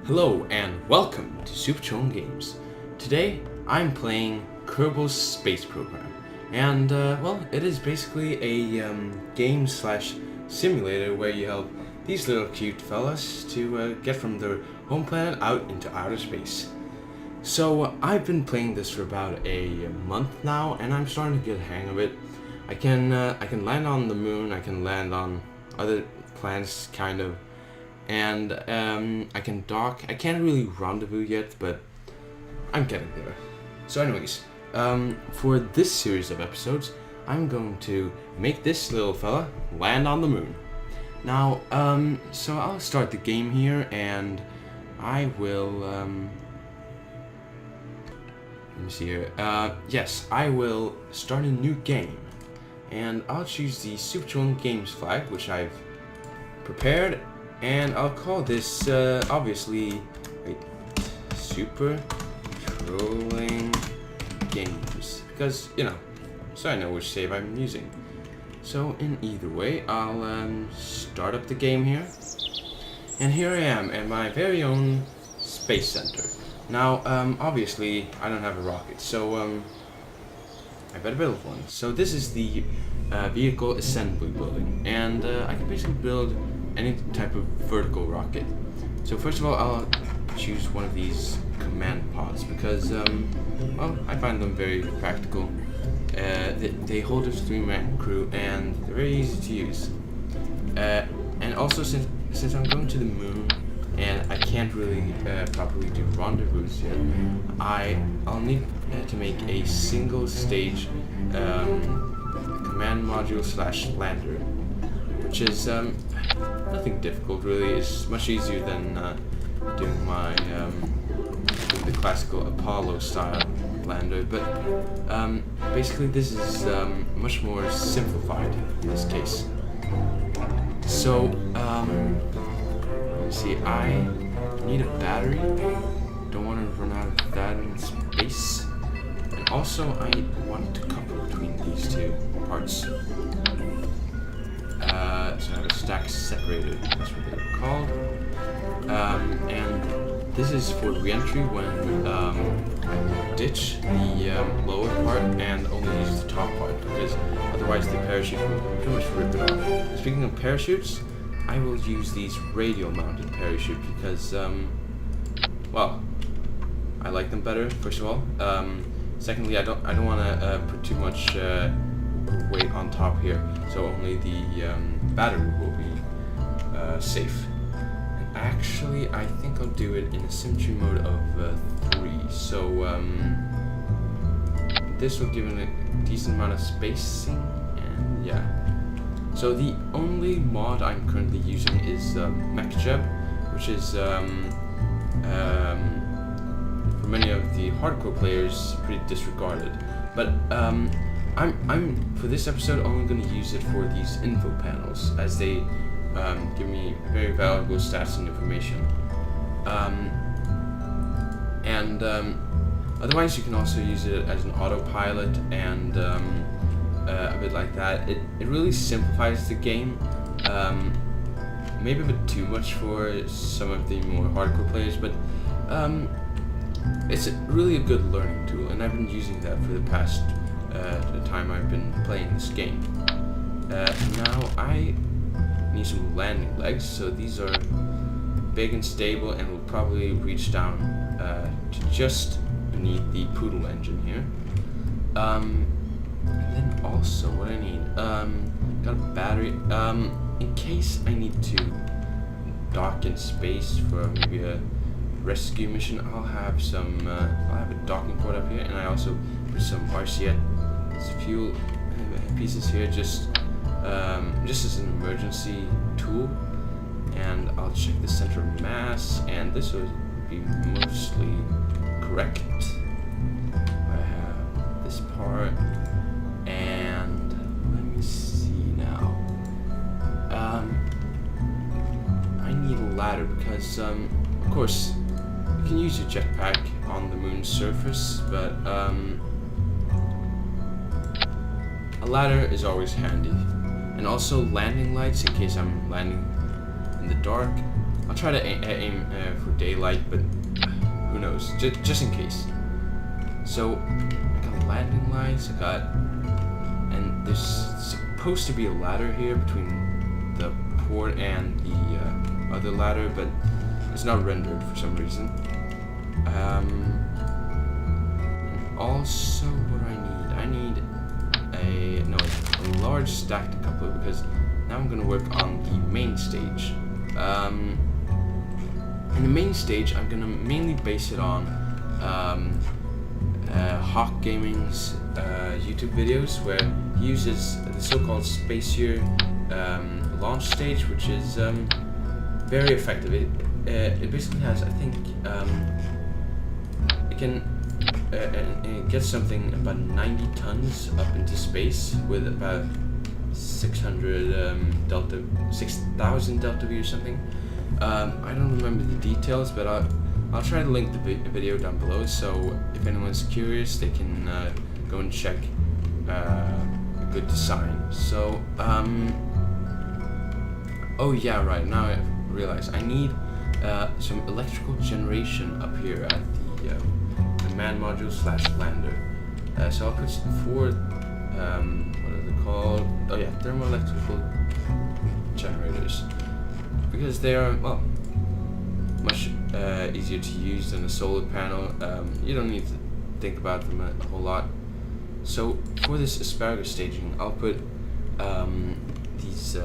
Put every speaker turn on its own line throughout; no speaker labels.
Hello and welcome to Super Games. Today I'm playing Kerbal Space Program, and it is basically a game slash simulator where you help these little cute fellas to get from their home planet out into outer space. So I've been playing this for about a month now, and I'm starting to get a hang of it. I can land on the moon. I can land on other planets, kind of. And I can dock. I can't really rendezvous yet, but I'm getting there. So anyways, for this series of episodes, I'm going to make this little fella land on the moon. Now, so I'll start the game here, and I will, let me see here. Yes, I will start a new game, and I'll choose the Super Games flag, which I've prepared. And I'll call this, obviously, Super Trolling Games, because, so I know which save I'm using. So, in either way, I'll start up the game here. And here I am at my very own space center. Now, obviously, I don't have a rocket, so, I better build one. So this is the vehicle assembly building, and I can basically build any type of vertical rocket. So first of all, I'll choose one of these command pods because, I find them very practical. They hold a 3-man crew and they're very easy to use. And also, since I'm going to the moon and I can't really properly do rendezvous yet, I'll need to make a single stage command module slash lander, which is nothing difficult really. It's much easier than doing my the classical Apollo style lander, but basically this is much more simplified in this case. So let's see, I need a battery. Don't want to run out of that in space, and also I want to couple between these two parts. So I have a stack separator, that's what they're called. And this is for re-entry when I ditch the lower part and only use the top part, because otherwise the parachute will pretty much rip it off. Speaking of parachutes, I will use these radial mounted parachute because, I like them better, first of all. Secondly, I don't want to put too much weight on top here, so only the battery will be safe. And actually, I think I'll do it in a symmetry mode of 3, so this will give it a decent amount of spacing, and yeah. So the only mod I'm currently using is MechJeb, which is for many of the hardcore players pretty disregarded, but I'm for this episode only going to use it for these info panels, as they give me very valuable stats and information. Otherwise, you can also use it as an autopilot and a bit like that. It really simplifies the game. Maybe a bit too much for some of the more hardcore players, but it's really a good learning tool, and I've been using that for the past the time I've been playing this game. Now I need some landing legs, so these are big and stable and will probably reach down to just beneath the Poodle engine here. And then also what I need, got a battery, in case I need to dock in space for maybe a rescue mission. I'll have a docking port up here, and I also put some RCS fuel pieces here, just as an emergency tool. And I'll check the center of mass, and this will be mostly correct. I have this part, and let me see now. I need a ladder because, of course, you can use your jetpack on the moon's surface, but a ladder is always handy. And also landing lights in case I'm landing in the dark I'll try to aim for daylight, but who knows? Just in case. So I got landing lights. And there's supposed to be a ladder here between the port and the other ladder, but it's not rendered for some reason. And also, what do I need? I need a large stacked coupler, because now I'm gonna work on the main stage. In the main stage, I'm gonna mainly base it on Hawk Gaming's YouTube videos, where he uses the so-called Spacier launch stage, which is very effective. It basically has, I think, it gets something about 90 tons up into space with about 6,000 delta V or something. I don't remember the details, but I'll try to link the video down below, so if anyone's curious, they can go and check a good design. So, oh yeah, right, now I realize I need some electrical generation up here at the man module / lander. So I'll put 4, what are they called? Oh yeah, thermoelectrical generators. Because they are, well, much easier to use than a solar panel. You don't need to think about them a whole lot. So for this asparagus staging, I'll put these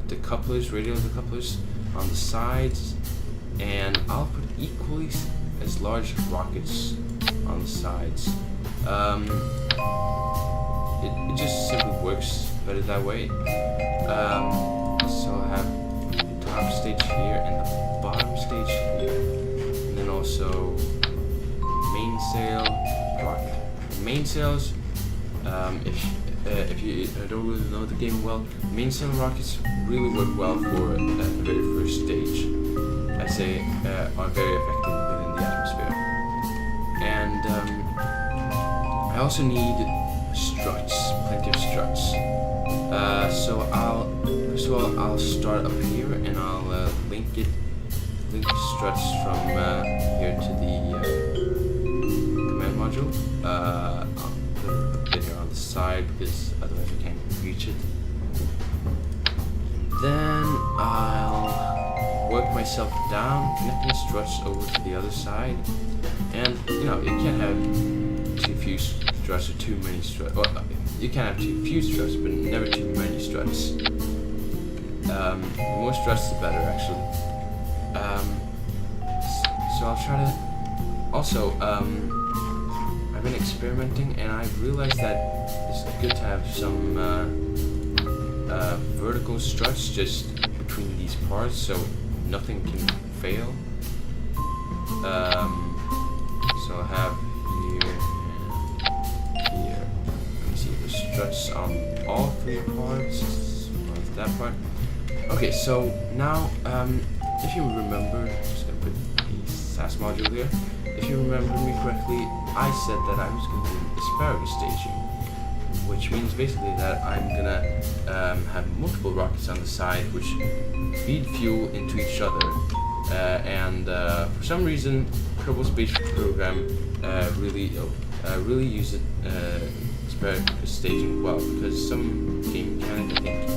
decouplers, radial decouplers on the sides, and I'll put equally as large rockets on the sides. It just simply works better that way. So I'll have the top stage here and the bottom stage here, and then also mainsail rocket. Mainsails, if you don't really know the game well, mainsail rockets really work well for the very first stage. I say are very effective within the atmosphere. And I also need struts, plenty of struts. So first of all, I'll start up here and I'll link the struts from here to the command module. I'll put a bit here on the side because otherwise I can't reach it. And then I'll work myself down, connecting struts over to the other side. And you know, you can't have too few struts or too many struts. Well, you can have too few struts, but never too many struts. The more struts, the better, actually. So I'll try to. Also, I've been experimenting, and I've realized that it's good to have some vertical struts just between these parts, so nothing can fail. So I'll have here and here. Let me see the struts on all 3 parts. Of that part. Okay, so now, if you remember, I'm just gonna put the SAS module here. If you remember me correctly, I said that I was gonna do asparagus staging, which means basically that I'm gonna have multiple rockets on the side which feed fuel into each other. And for some reason, Kerbal Space Program really uses asparagus staging well, because some game mechanic, I think,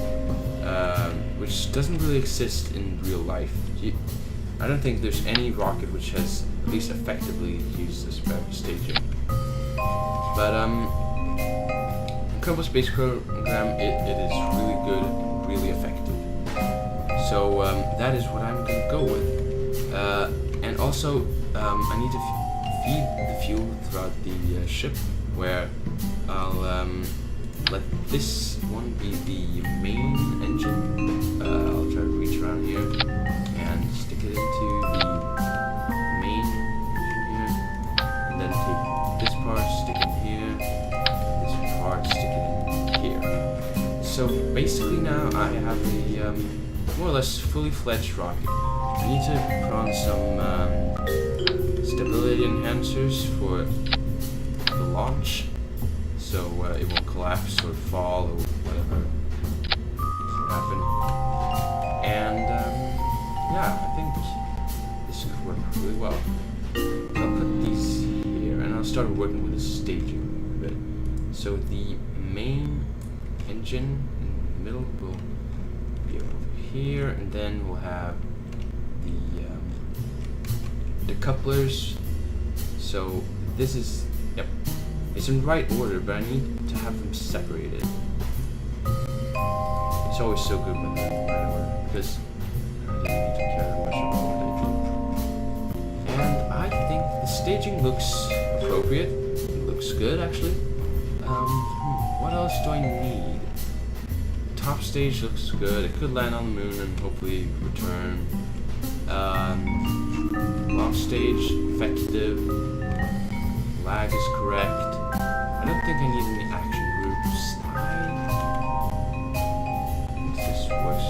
which doesn't really exist in real life. I don't think there's any rocket which has at least effectively used asparagus staging. But in Kerbal Space Program, it is really good, really effective. So that is what I'm gonna go with. And also, I need to feed the fuel throughout the ship, where I'll let this one be the main engine. I'll try to reach around here and stick it into the main engine here, and then take this part, stick it here, this part, stick it in here. So basically now I have a more or less fully fledged rocket. I need to put on some stability enhancers for the launch, so it won't collapse or fall or whatever happen. And yeah, I think this could work really well. So I'll put these here, and I'll start working with the staging a bit. So the main engine in the middle will be over here, and then we'll have the couplers. So this is, yep, it's in right order, but I need to have them separated. It's always so good when they're in right order, because I didn't need to care that much about what I do. And I think the staging looks appropriate. It looks good, actually. What else do I need? Top stage looks good. It could land on the moon and hopefully return. Launch stage, effective. Lag is correct. I don't think I need any action groups. This works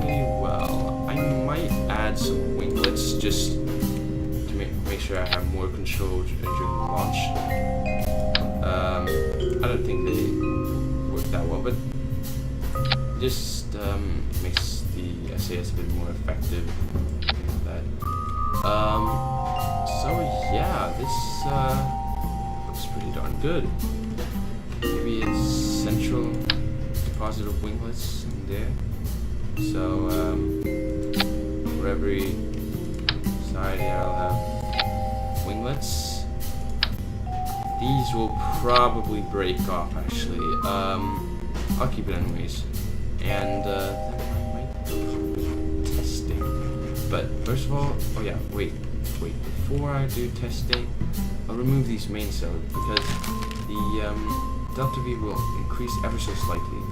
pretty well. I might add some winglets just to make sure I have more control during the launch. I don't think they work that well, but just makes the SAS a bit more effective. So yeah, this looks pretty darn good. Maybe it's central deposit of winglets in there. So for every side here I'll have winglets. These will probably break off actually. I'll keep it anyways. And then I might do testing. But first of all, oh yeah, wait. Before I do testing, I'll remove these main cells because the delta V will increase ever so slightly.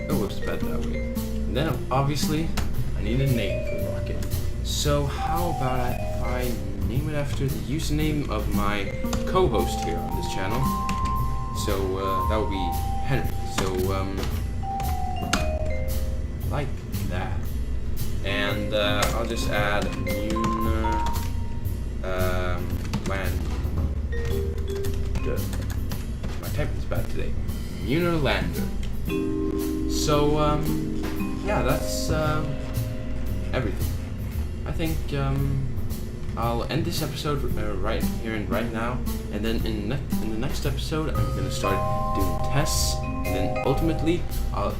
It works better that way. And then obviously, I need a name for the rocket. So how about if I name it after the username of my co-host here on this channel? So that would be Henry. So like that. And I'll just add Mün Lander. My typing's bad today. Mün Lander. So yeah, that's everything. I think I'll end this episode right here and right now, and then in the next episode I'm gonna start doing tests, and then ultimately I'll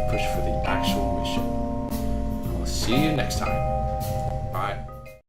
push for the actual mission. I'll see you next time.